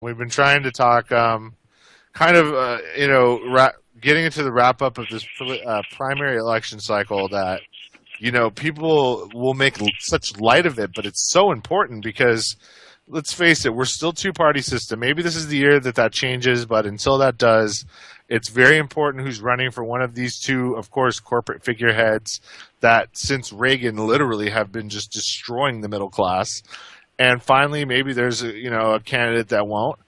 We've been trying to talk, kind of, getting into the wrap up of this primary election cycle that, people will make such light of it, but it's so important because, let's face it, we're still two-party system. Maybe this is the year that changes, but until that does, it's very important who's running for one of these two, of course, corporate figureheads that since Reagan literally have been just destroying the middle class. And finally, maybe there's a candidate that won't.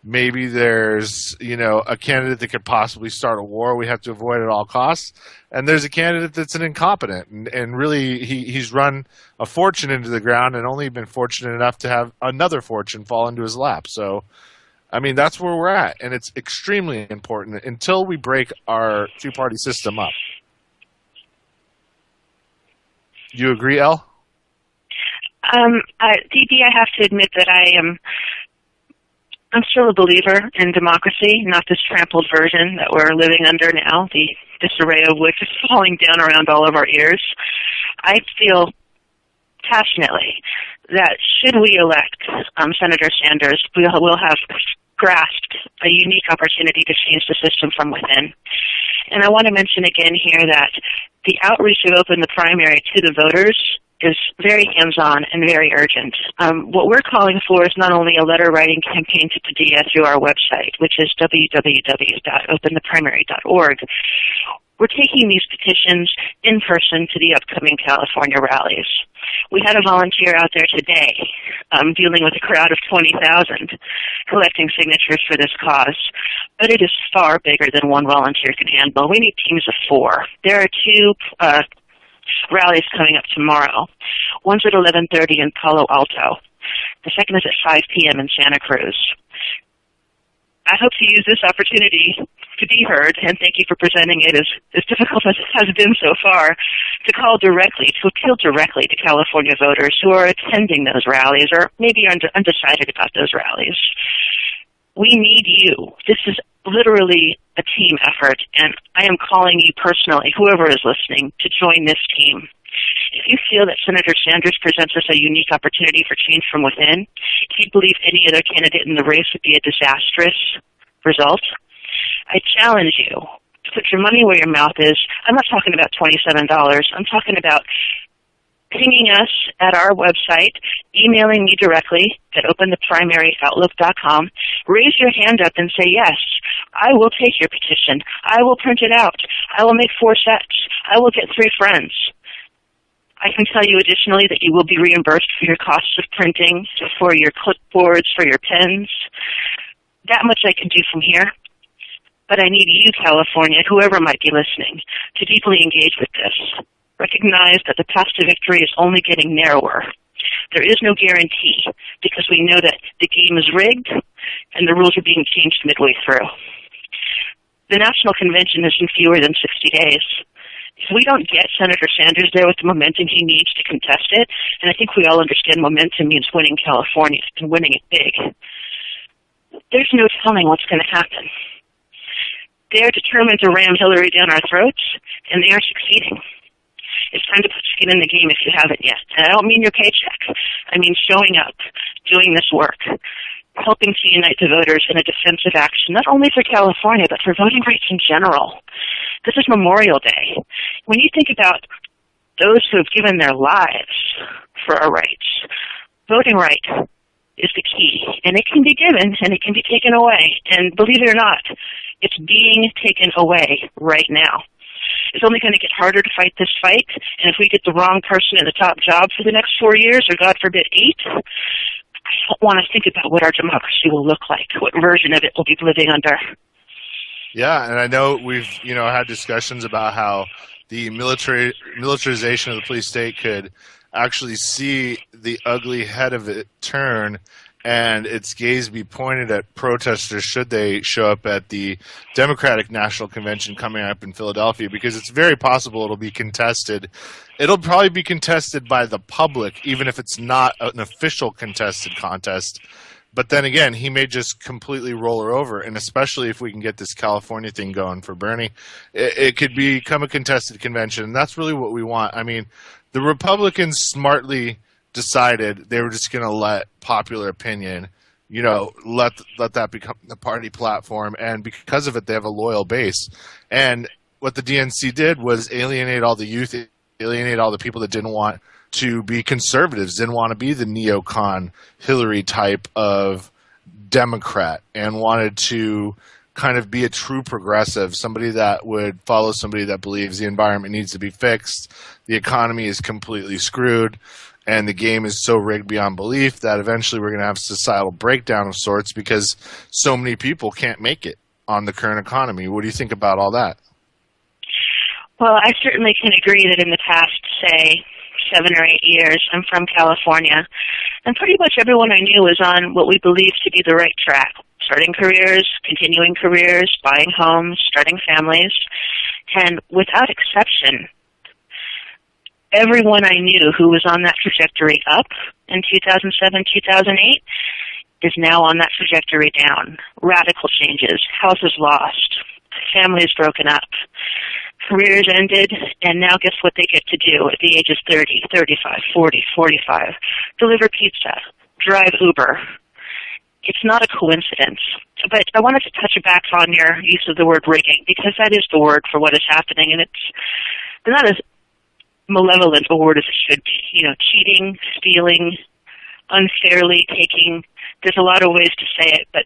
Maybe there's a candidate that could possibly start a war we have to avoid at all costs. And there's a candidate that's an incompetent, and really he's run a fortune into the ground and only been fortunate enough to have another fortune fall into his lap. So, I mean, that's where we're at, and it's extremely important until we break our two-party system up. Do you agree, Elle? DB, I have to admit that I'm still a believer in democracy, not this trampled version that we're living under now, the disarray of which is falling down around all of our ears. I feel passionately that should we elect Senator Sanders, we'll have grasped a unique opportunity to change the system from within. And I want to mention again here that the outreach of Open the Primary to the voters is very hands-on and very urgent. What we're calling for is not only a letter-writing campaign to Padilla through our website, which is www.opentheprimary.org. We're taking these petitions in person to the upcoming California rallies. We had a volunteer out there today dealing with a crowd of 20,000 collecting signatures for this cause, but it is far bigger than one volunteer can handle. We need teams of 4. There are 2 rallies coming up tomorrow. One's at 11:30 in Palo Alto. The second is at 5 p.m. in Santa Cruz. I hope to use this opportunity to be heard, and thank you for presenting it as difficult as it has been so far, to call directly, to appeal directly to California voters who are attending those rallies or maybe are undecided about those rallies. We need you. This is literally a team effort, and I am calling you personally, whoever is listening, to join this team. If you feel that Senator Sanders presents us a unique opportunity for change from within, if you believe any other candidate in the race would be a disastrous result, I challenge you to put your money where your mouth is. I'm not talking about $27. I'm talking about pinging us at our website, emailing me directly at opentheprimary@outlook.com. Raise your hand up and say, yes, I will take your petition. I will print it out. I will make 4 sets. I will get 3 friends. I can tell you additionally that you will be reimbursed for your costs of printing, for your clipboards, for your pens. That much I can do from here. But I need you, California, whoever might be listening, to deeply engage with this. Recognize that the path to victory is only getting narrower. There is no guarantee because we know that the game is rigged and the rules are being changed midway through. The National Convention is in fewer than 60 days. If we don't get Senator Sanders there with the momentum he needs to contest it, and I think we all understand momentum means winning California and winning it big, there's no telling what's going to happen. They are determined to ram Hillary down our throats, and they are succeeding. It's time to put skin in the game if you haven't yet. And I don't mean your paycheck. I mean showing up, doing this work, helping to unite the voters in a defensive action, not only for California, but for voting rights in general. This is Memorial Day. When you think about those who have given their lives for our rights, voting right is the key. And it can be given, and it can be taken away. And believe it or not, it's being taken away right now. It's only going to get harder to fight this fight, and if we get the wrong person in the top job for the next 4 years, or God forbid 8, I don't want to think about what our democracy will look like, what version of it we'll be living under. Yeah, and I know we've had discussions about how the militarization of the police state could actually see the ugly head of it turn and its gaze be pointed at protesters should they show up at the Democratic National Convention coming up in Philadelphia, because it's very possible it'll be contested. It'll probably be contested by the public, even if it's not an official contested contest. But then again, he may just completely roll her over, and especially if we can get this California thing going for Bernie, it could become a contested convention, and that's really what we want. I mean, the Republicans smartly decided they were just going to let popular opinion let that become the party platform, and because of it, they have a loyal base. And what the DNC did was alienate all the youth, alienate all the people that didn't want to be conservatives, didn't want to be the neocon Hillary type of Democrat, and wanted to kind of be a true progressive, somebody that would follow somebody that believes the environment needs to be fixed, the economy is completely screwed, and the game is so rigged beyond belief that eventually we're going to have a societal breakdown of sorts because so many people can't make it on the current economy. What do you think about all that? Well, I certainly can agree that in the past, say, 7 or 8 years, I'm from California, and pretty much everyone I knew was on what we believed to be the right track. Starting careers, continuing careers, buying homes, starting families, and without exception, everyone I knew who was on that trajectory up in 2007, 2008 is now on that trajectory down. Radical changes, houses lost, families broken up, careers ended, and now guess what they get to do at the ages 30, 35, 40, 45? Deliver pizza, drive Uber. It's not a coincidence. But I wanted to touch back on your use of the word rigging, because that is the word for what is happening, and it's not as malevolent a word as it should be. Cheating, stealing, unfairly taking. There's a lot of ways to say it, but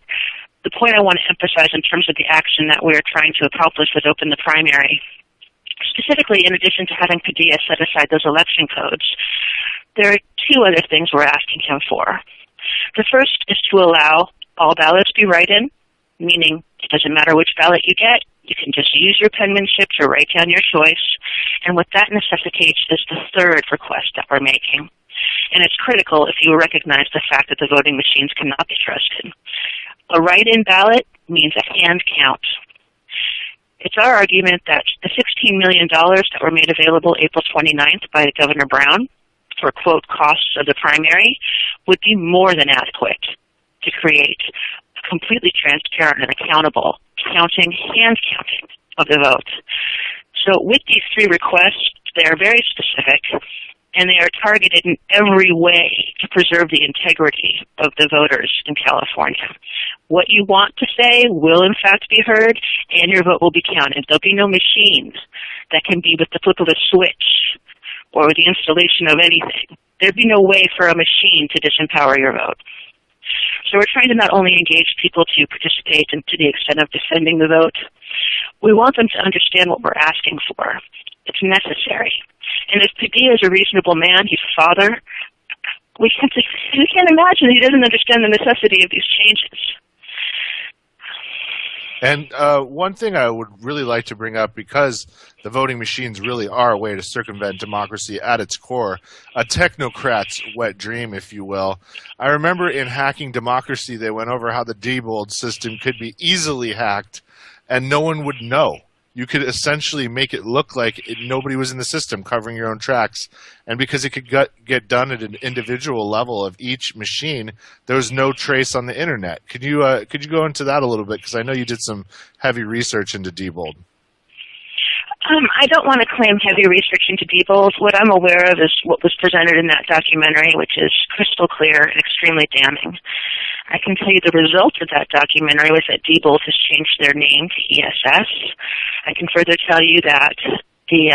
the point I want to emphasize in terms of the action that we're trying to accomplish with Open the Primary, specifically in addition to having Padilla set aside those election codes, there are two other things we're asking him for. The first is to allow all ballots be write-in, meaning it doesn't matter which ballot you get, you can just use your penmanship to write down your choice, and what that necessitates is the third request that we're making. And it's critical if you recognize the fact that the voting machines cannot be trusted. A write-in ballot means a hand count. It's our argument that the $16 million that were made available April 29th by Governor Brown for, quote, costs of the primary would be more than adequate to create a completely transparent and accountable hand counting of the vote. So with these three requests, they are very specific, and they are targeted in every way to preserve the integrity of the voters in California. What you want to say will in fact be heard, and your vote will be counted. There'll be no machine that can be with the flip of a switch or the installation of anything. There'd be no way for a machine to disempower your vote. So we're trying to not only engage people to participate and to the extent of defending the vote, we want them to understand what we're asking for. It's necessary. And if Padilla is a reasonable man, he's a father, we can't imagine he doesn't understand the necessity of these changes. And one thing I would really like to bring up, because the voting machines really are a way to circumvent democracy at its core, a technocrat's wet dream, if you will. I remember in Hacking Democracy, they went over how the Diebold system could be easily hacked and no one would know. You could essentially make it look like nobody was in the system covering your own tracks. And because it could get done at an individual level of each machine, there was no trace on the internet. Could you go into that a little bit? Because I know you did some heavy research into Diebold. I don't want to claim heavy research into Diebold. What I'm aware of is what was presented in that documentary, which is crystal clear and extremely damning. I can tell you the result of that documentary was that Diebold has changed their name to ESS. I can further tell you that the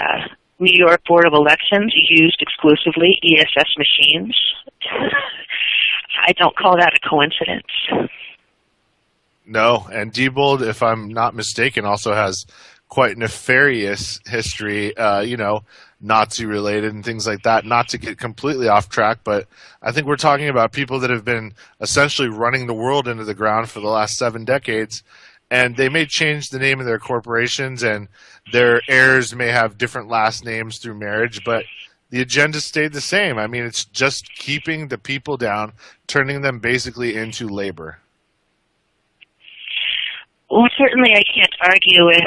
New York Board of Elections used exclusively ESS machines. I don't call that a coincidence. No, and Diebold, if I'm not mistaken, also has quite nefarious history, Nazi-related and things like that. Not to get completely off track, but I think we're talking about people that have been essentially running the world into the ground for the last 7 decades, and they may change the name of their corporations, and their heirs may have different last names through marriage, but the agenda stayed the same. I mean, it's just keeping the people down, turning them basically into labor. Well, certainly I can't argue with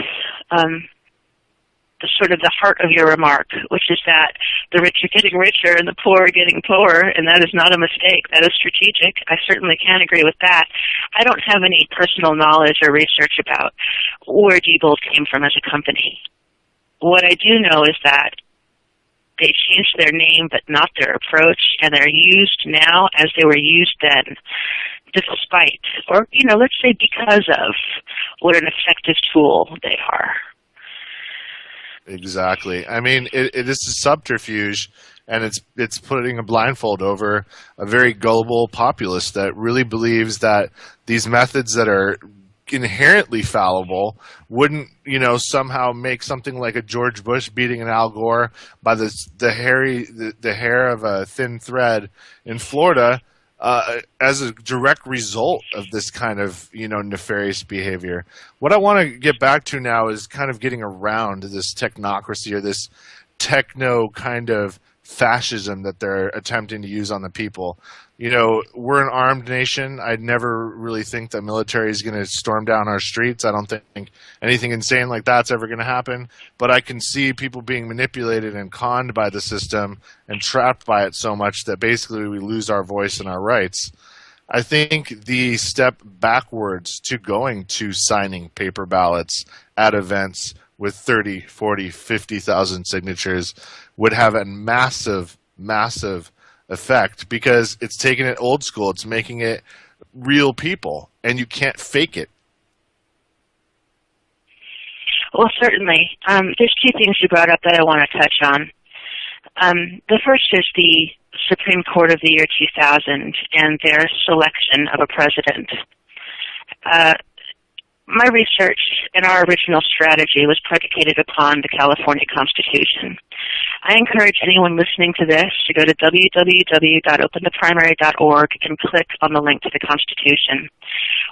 the heart of your remark, which is that the rich are getting richer and the poor are getting poorer, and that is not a mistake. That is strategic. I certainly can agree with that. I don't have any personal knowledge or research about where Diebold came from as a company. What I do know is that they changed their name but not their approach, and they're used now as they were used then despite, or, let's say because of what an effective tool they are. Exactly. I mean, it is a subterfuge, and it's putting a blindfold over a very gullible populace that really believes that these methods that are inherently fallible wouldn't, somehow make something like a George Bush beating an Al Gore by the hair of a thin thread in Florida as a direct result of this kind of, nefarious behavior. What I want to get back to now is kind of getting around this technocracy or this techno kind of fascism that they're attempting to use on the people. We're an armed nation. I'd never really think the military is going to storm down our streets. I don't think anything insane like that's ever going to happen. But I can see people being manipulated and conned by the system and trapped by it so much that basically we lose our voice and our rights. I think the step backwards to going to signing paper ballots at events with 30, 40, 50,000 signatures would have a massive, massive effect, because it's taking it old school. It's making it real people, and you can't fake it. Well, certainly. There's two things you brought up that I want to touch on. The first is the Supreme Court of the year 2000 and their selection of a president. My research and our original strategy was predicated upon the California Constitution. I encourage anyone listening to this to go to www.opentheprimary.org and click on the link to the Constitution.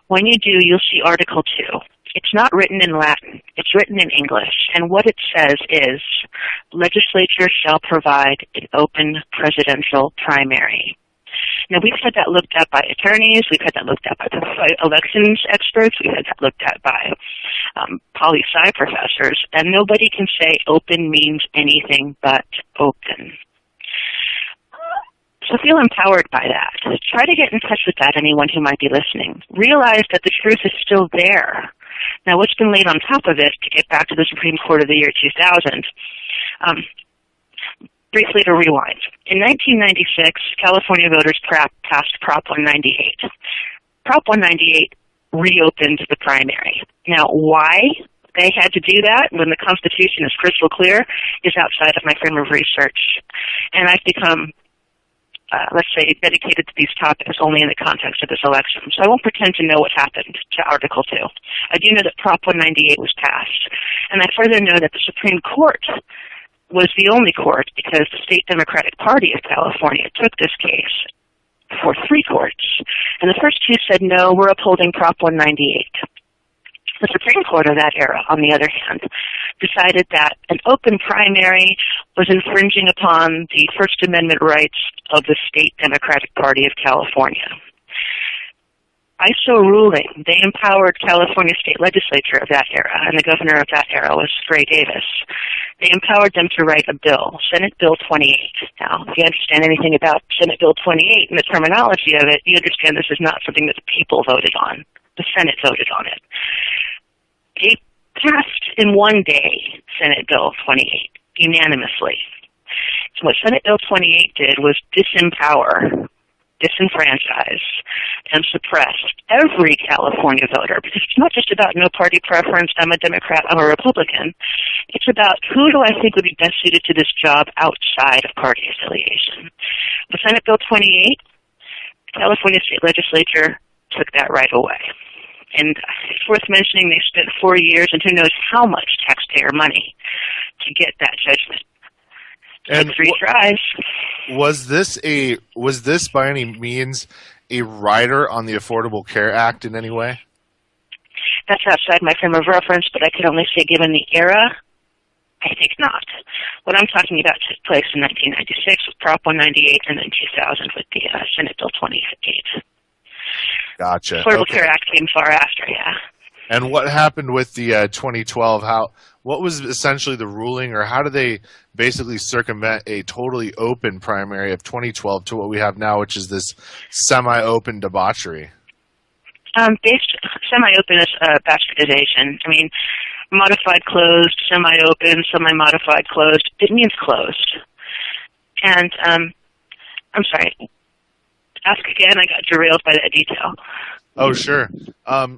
When you do, you'll see Article 2. It's not written in Latin. It's written in English. And what it says is, legislature shall provide an open presidential primary. Now, we've had that looked at by attorneys, we've had that looked at by elections experts, we've had that looked at by poli-sci professors, and nobody can say open means anything but open. So feel empowered by that. Try to get in touch with that, anyone who might be listening. Realize that the truth is still there. Now, what's been laid on top of it, to get back to the Supreme Court of the year 2000, briefly to rewind. In 1996, California voters passed Prop 198. Prop 198 reopened the primary. Now, why they had to do that when the Constitution is crystal clear is outside of my frame of research. And I've become, let's say, dedicated to these topics only in the context of this election. So I won't pretend to know what happened to Article 2. I do know that Prop 198 was passed. And I further know that the Supreme Court was the only court, because the State Democratic Party of California took this case before 3 courts. And the first 2 said, no, we're upholding Prop 198. The Supreme Court of that era, on the other hand, decided that an open primary was infringing upon the First Amendment rights of the State Democratic Party of California. ISO ruling, they empowered California state legislature of that era, and the governor of that era was Gray Davis. They empowered them to write a bill, Senate Bill 28. Now, if you understand anything about Senate Bill 28 and the terminology of it, you understand this is not something that the people voted on. The Senate voted on it. They passed in one day Senate Bill 28, unanimously. So what Senate Bill 28 did was disempower, disenfranchise, and suppress every California voter, because it's not just about no party preference, I'm a Democrat, I'm a Republican. It's about who do I think would be best suited to this job outside of party affiliation. With Senate Bill 28, California state legislature took that right away. And it's worth mentioning they spent 4 years and who knows how much taxpayer money to get that judgment. And 3 tries. Was this by any means a rider on the Affordable Care Act in any way? That's outside my frame of reference, but I can only say given the era, I think not. What I'm talking about took place in 1996 with Prop 198 and then 2000 with the Senate Bill 28. Gotcha. Affordable Care Act came far after, yeah. And what happened with the 2012? What was essentially the ruling, or how did they basically circumvent a totally open primary of 2012 to what we have now, which is this semi-open debauchery? Semi-open is bastardization. I mean, modified closed, semi-open, semi-modified closed, it means closed. And, I'm sorry, Ask again. I got derailed by that detail. Oh, sure.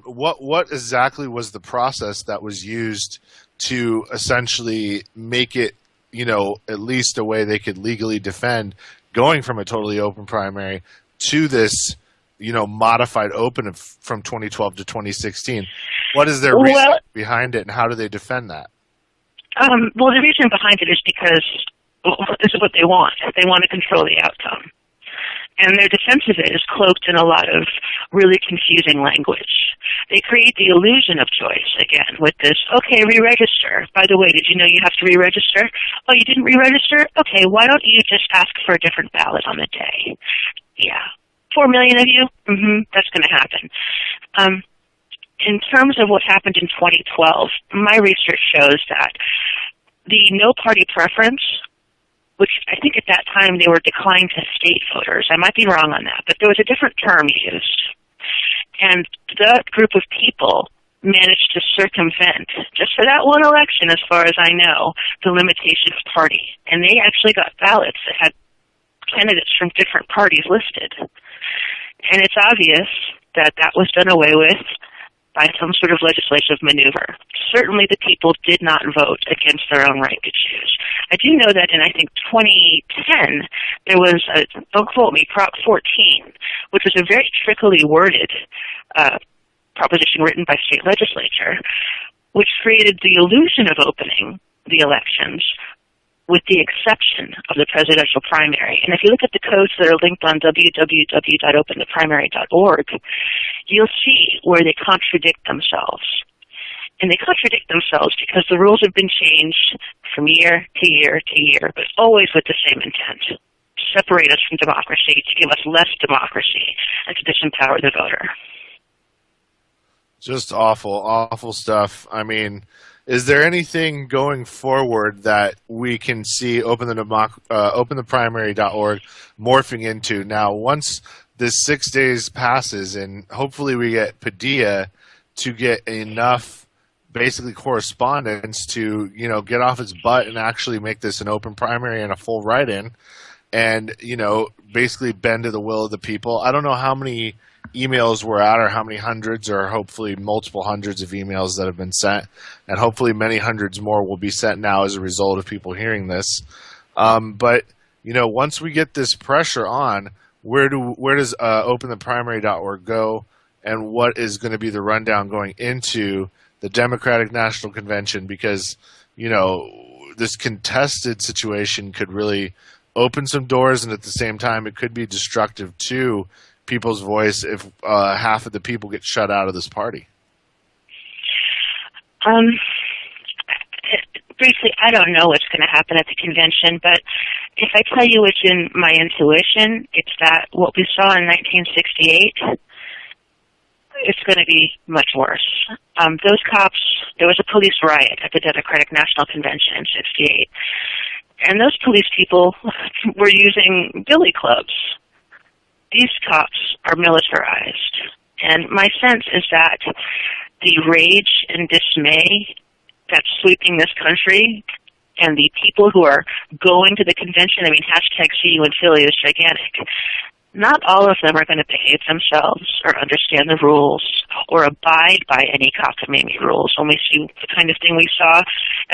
What exactly was the process that was used to essentially make it, at least a way they could legally defend going from a totally open primary to this, modified open from 2012 to 2016? What is their reason behind it, and how do they defend that? Well, the reason behind it is because this is what they want. They want to control the outcome. And their defense of it is cloaked in a lot of really confusing language. They create the illusion of choice, again, with this, okay, re-register. By the way, did you know you have to re-register? Oh, you didn't re-register? Okay, why don't you just ask for a different ballot on the day? Yeah. 4 million of you? That's going to happen. In terms of what happened in 2012, my research shows that the no party preference, which I think at that time they were declined to state voters. I might be wrong on that, but there was a different term used. And that group of people managed to circumvent, just for that one election, as far as I know, the limitation of party. And they actually got ballots that had candidates from different parties listed. And it's obvious that that was done away with by some sort of legislative maneuver. Certainly the people did not vote against their own right to choose. I do know that in, I think, 2010, there was don't quote me, Prop 14, which was a very trickily worded proposition written by state legislature, which created the illusion of opening the elections with the exception of the presidential primary. And if you look at the codes that are linked on www.opentheprimary.org, you'll see where they contradict themselves. And they contradict themselves because the rules have been changed from year to year to year, but always with the same intent: to separate us from democracy, to give us less democracy, and to disempower the voter. Just awful stuff. I mean, is there anything going forward that we can see opentheprimary.org morphing into? Now, once this 6 days passes and hopefully we get Padilla to get enough basically correspondence to, get off his butt and actually make this an open primary and a full write-in and, basically bend to the will of the people. I don't know how many emails we're at or how many hundreds or hopefully multiple hundreds of emails that have been sent, and hopefully many hundreds more will be sent now as a result of people hearing this. But once we get this pressure on, where does opentheprimary.org go, and what is going to be the rundown going into the Democratic National Convention? Because this contested situation could really open some doors, and at the same time it could be destructive to people's voice if half of the people get shut out of this party. Briefly, I don't know what's going to happen at the convention, but if I tell you what's in my intuition, it's that what we saw in 1968, it's going to be much worse. Those cops, there was a police riot at the Democratic National Convention in 68, and those police people were using billy clubs. These cops are militarized, and my sense is that the rage and dismay that's sweeping this country and the people who are going to the convention, I mean, hashtag see you in Philly is gigantic. Not all of them are going to behave themselves or understand the rules or abide by any cockamamie rules when we see the kind of thing we saw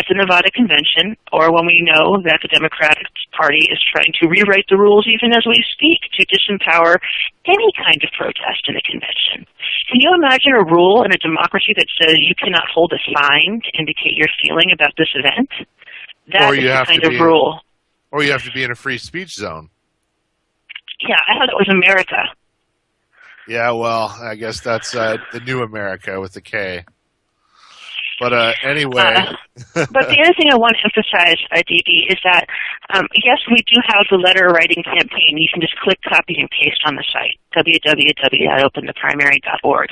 at the Nevada convention, or when we know that the Democratic Party is trying to rewrite the rules even as we speak to disempower any kind of protest in the convention. Can you imagine a rule in a democracy that says you cannot hold a sign to indicate your feeling about this event? That is the kind of rule. Or you have to be in a free speech zone. Yeah, I thought it was America. Yeah, well, I guess that's the new America with the K. But anyway. But the other thing I want to emphasize, DB, is that, yes, we do have the letter writing campaign. You can just click copy and paste on the site, www.opentheprimary.org.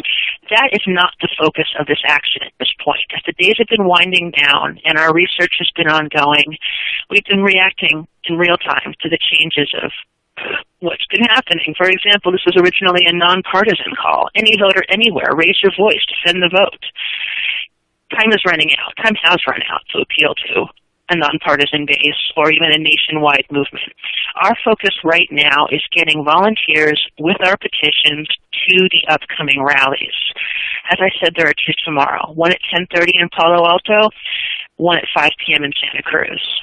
That is not the focus of this action at this point. As the days have been winding down and our research has been ongoing, we've been reacting in real time to the changes of what's been happening. For example, this was originally a nonpartisan call. Any voter anywhere, raise your voice, defend the vote. Time is running out. Time has run out to appeal to a nonpartisan base or even a nationwide movement. Our focus right now is getting volunteers with our petitions to the upcoming rallies. As I said, there are two tomorrow, one at 10:30 in Palo Alto, one at 5 p.m. in Santa Cruz.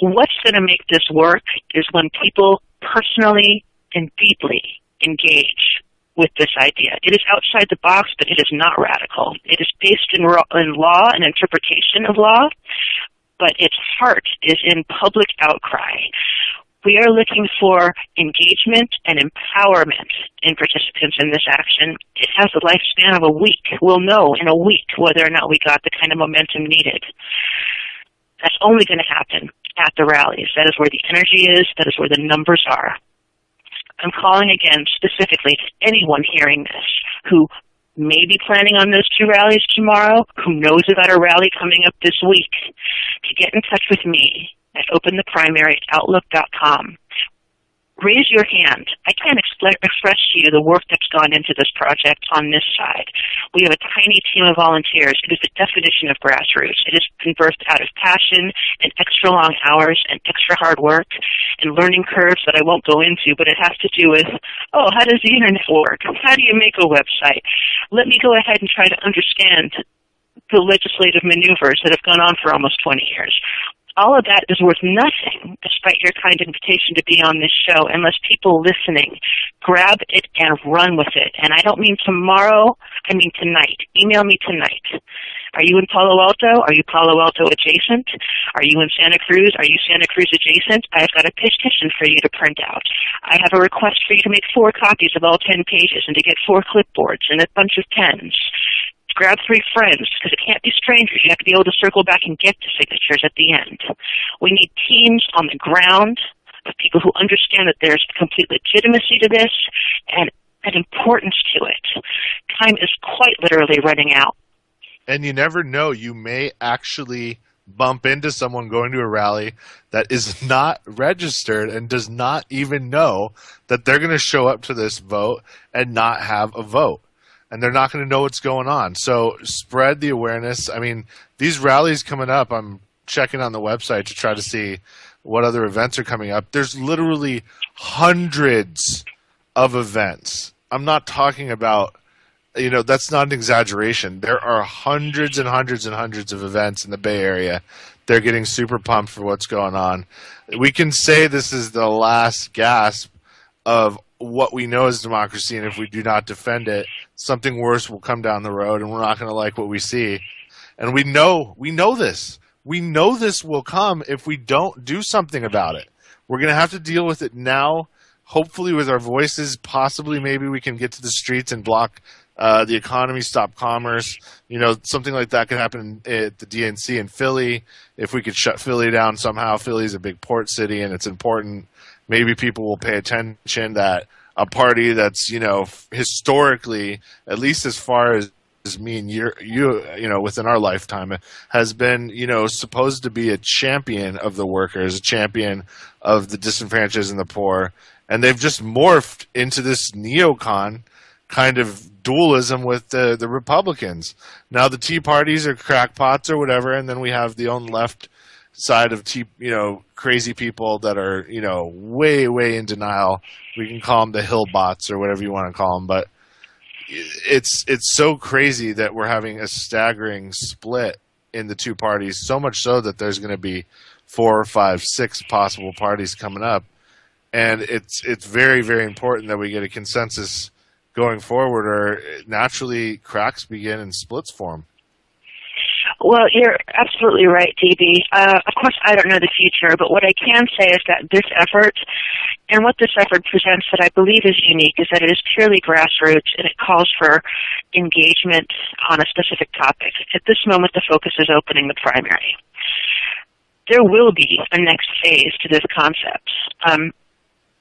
What's going to make this work is when people personally and deeply engage with this idea. It is outside the box, but it is not radical. It is based in law and interpretation of law, but its heart is in public outcry. We are looking for engagement and empowerment in participants in this action. It has a lifespan of a week. We'll know in a week whether or not we got the kind of momentum needed. That's only going to happen at the rallies. That is where the energy is. That is where the numbers are. I'm calling again specifically to anyone hearing this who may be planning on those two rallies tomorrow, who knows about a rally coming up this week, to get in touch with me at opentheprimary@outlook.com. Raise your hand. I can't express to you the work that's gone into this project on this side. We have a tiny team of volunteers. It is the definition of grassroots. It has been birthed out of passion and extra long hours and extra hard work and learning curves that I won't go into, but it has to do with, how does the internet work? How do you make a website? Let me go ahead and try to understand the legislative maneuvers that have gone on for almost 20 years. All of that is worth nothing, despite your kind invitation to be on this show, unless people listening grab it and run with it. And I don't mean tomorrow, I mean tonight. Email me tonight. Are you in Palo Alto? Are you Palo Alto adjacent? Are you in Santa Cruz? Are you Santa Cruz adjacent? I've got a petition for you to print out. I have a request for you to make 4 copies of all 10 pages and to get 4 clipboards and a bunch of pens. Grab 3 friends, because it can't be strangers. You have to be able to circle back and get the signatures at the end. We need teams on the ground of people who understand that there's complete legitimacy to this and an importance to it. Time is quite literally running out. And you never know. You may actually bump into someone going to a rally that is not registered and does not even know that they're going to show up to this vote and not have a vote. And they're not going to know what's going on. So spread the awareness. I mean, these rallies coming up, I'm checking on the website to try to see what other events are coming up. There's literally hundreds of events. I'm not talking about, that's not an exaggeration. There are hundreds and hundreds and hundreds of events in the Bay Area. They're getting super pumped for what's going on. We can say this is the last gasp of what we know is democracy, and if we do not defend it, something worse will come down the road, and we're not going to like what we see. And we know this. We know this will come if we don't do something about it. We're going to have to deal with it now, hopefully with our voices. Possibly maybe we can get to the streets and block the economy, stop commerce. Something like that could happen at the DNC in Philly. If we could shut Philly down somehow. Philly's a big port city, and it's important. Maybe people will pay attention that a party that's, historically, at least as far as me and you, within our lifetime, has been, supposed to be a champion of the workers, a champion of the disenfranchised and the poor. And they've just morphed into this neocon kind of dualism with the Republicans. Now the Tea Parties are crackpots or whatever, and then we have the own left side of crazy people that are way in denial. We can call them the hill bots or whatever you want to call them, but it's so crazy that we're having a staggering split in the two parties, so much so that there's going to be 4, 5, 6 possible parties coming up, and it's very, very important that we get a consensus going forward, or naturally cracks begin and splits form. Well, you're absolutely right, DB. Of course, I don't know the future, but what I can say is that this effort, and what this effort presents that I believe is unique, is that it is purely grassroots, and it calls for engagement on a specific topic. At this moment, the focus is opening the primary. There will be a next phase to this concept.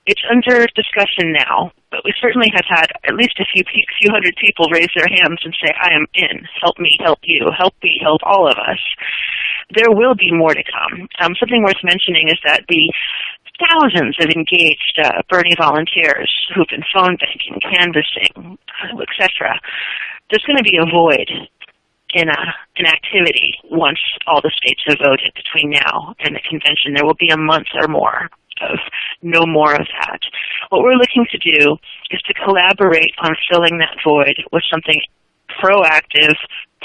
It's under discussion now, but we certainly have had at least a few hundred people raise their hands and say, I am in. Help me, help you. Help me, help all of us. There will be more to come. Something worth mentioning is that the thousands of engaged Bernie volunteers who've been phone banking, canvassing, etc., there's going to be a void an activity once all the states have voted between now and the convention. There will be a month or more of no more of that. What we're looking to do is to collaborate on filling that void with something proactive,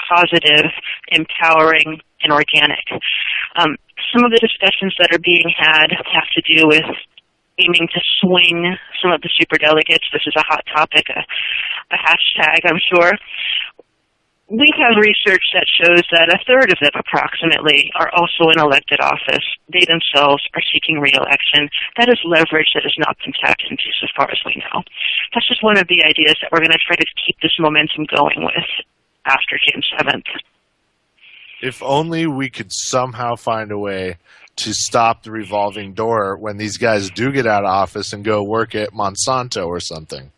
positive, empowering, and organic. Some of the discussions that are being had have to do with aiming to swing some of the superdelegates. This is a hot topic, a hashtag, I'm sure. We have research that shows that a third of them, approximately, are also in elected office. They themselves are seeking re-election. That is leverage that has not been tapped into so far as we know. That's just one of the ideas that we're going to try to keep this momentum going with after June 7th. If only we could somehow find a way to stop the revolving door when these guys do get out of office and go work at Monsanto or something.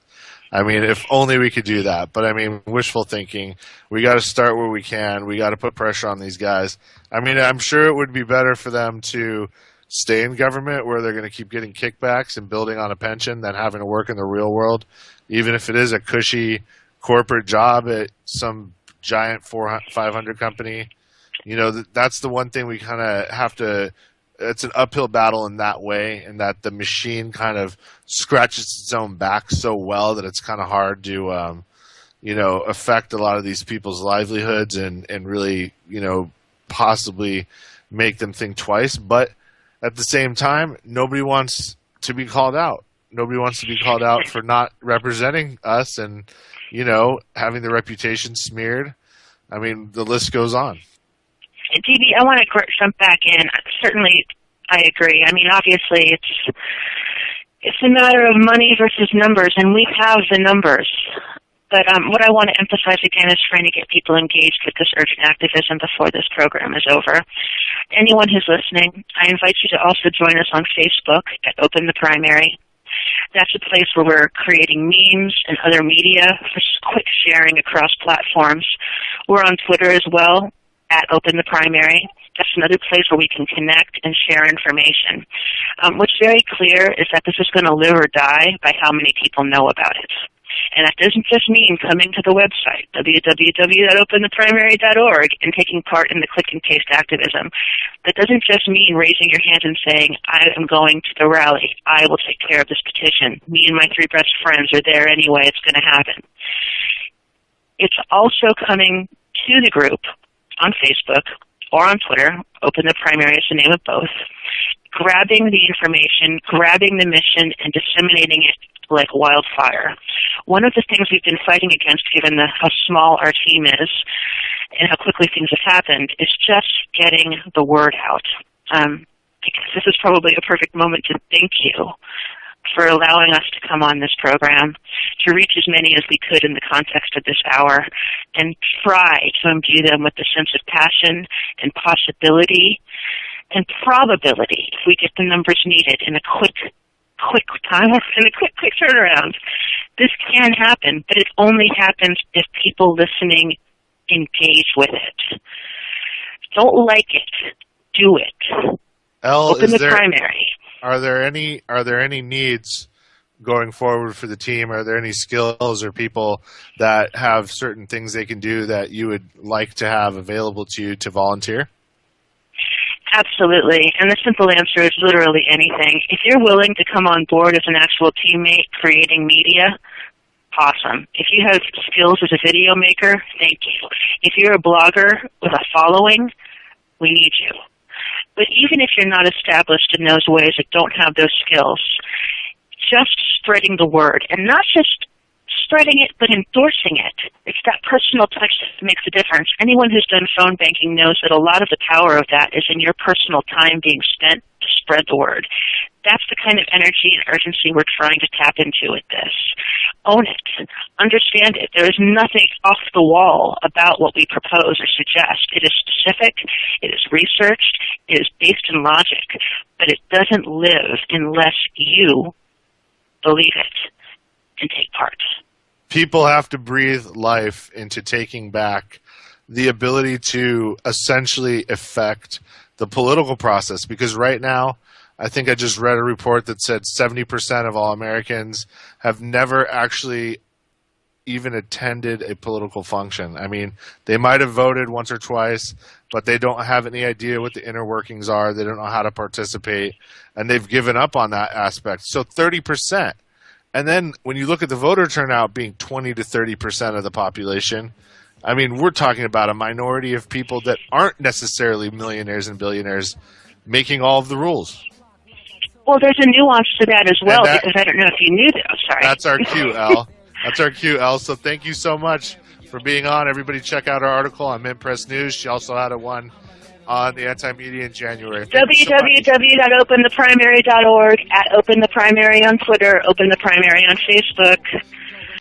I mean, if only we could do that. But, I mean, wishful thinking. We got to start where we can. We got to put pressure on these guys. I mean, I'm sure it would be better for them to stay in government where they're going to keep getting kickbacks and building on a pension than having to work in the real world, even if it is a cushy corporate job at some giant 500 company. You know, that's the one thing we kind of have to – it's an uphill battle in that way, in that the machine kind of scratches its own back so well that it's kind of hard to, affect a lot of these people's livelihoods and really, possibly make them think twice. But at the same time, nobody wants to be called out. Nobody wants to be called out for not representing us and, having their reputation smeared. I mean, the list goes on. DB, I want to jump back in. Certainly, I agree. I mean, obviously, it's a matter of money versus numbers, and we have the numbers. But what I want to emphasize again is trying to get people engaged with this urgent activism before this program is over. Anyone who's listening, I invite you to also join us on Facebook at Open the Primary. That's a place where we're creating memes and other media for quick sharing across platforms. We're on Twitter as well, at Open the Primary. That's another place where we can connect and share information. What's very clear is that this is going to live or die by how many people know about it. And that doesn't just mean coming to the website, www.opentheprimary.org, and taking part in the click and paste activism. That doesn't just mean raising your hand and saying, I am going to the rally. I will take care of this petition. Me and my 3 best friends are there anyway. It's going to happen. It's also coming to the group on Facebook or on Twitter. Open the Primary is the name of both. Grabbing the information, grabbing the mission, and disseminating it like wildfire. One of the things we've been fighting against, given how small our team is and how quickly things have happened, is just getting the word out. I guess this is probably a perfect moment to thank you for allowing us to come on this program, to reach as many as we could in the context of this hour, and try to imbue them with the sense of passion and possibility and probability if we get the numbers needed in a quick time, in a quick turnaround. This can happen, but it only happens if people listening engage with it. Don't like it. Do it. Open the primary. Are there any needs going forward for the team? Are there any skills or people that have certain things they can do that you would like to have available to you to volunteer? Absolutely. And the simple answer is literally anything. If you're willing to come on board as an actual teammate creating media, awesome. If you have skills as a video maker, thank you. If you're a blogger with a following, we need you. But even if you're not established in those ways that don't have those skills, just spreading the word, and not just spreading it, but endorsing it. It's that personal touch that makes a difference. Anyone who's done phone banking knows that a lot of the power of that is in your personal time being spent to spread the word. That's the kind of energy and urgency we're trying to tap into with this. Own it. Understand it. There is nothing off the wall about what we propose or suggest. It is specific. It is researched. It is based in logic. But it doesn't live unless you believe it and take part. People have to breathe life into taking back the ability to essentially affect the political process, because right now, I think I just read a report that said 70% of all Americans have never actually even attended a political function. I mean, they might have voted once or twice, but they don't have any idea what the inner workings are. They don't know how to participate, and they've given up on that aspect. So 30%. And then when you look at the voter turnout being 20 to 30% of the population, I mean, we're talking about a minority of people that aren't necessarily millionaires and billionaires making all of the rules. Well, there's a nuance to that as well, because I don't know if you knew that. I'm sorry. That's our cue, Elle. That's our cue, Elle. So thank you so much for being on. Everybody check out our article on Mint Press News. She also had one on the anti-media in January. www.opentheprimary.org, at Open the Primary on Twitter, Open the Primary on Facebook.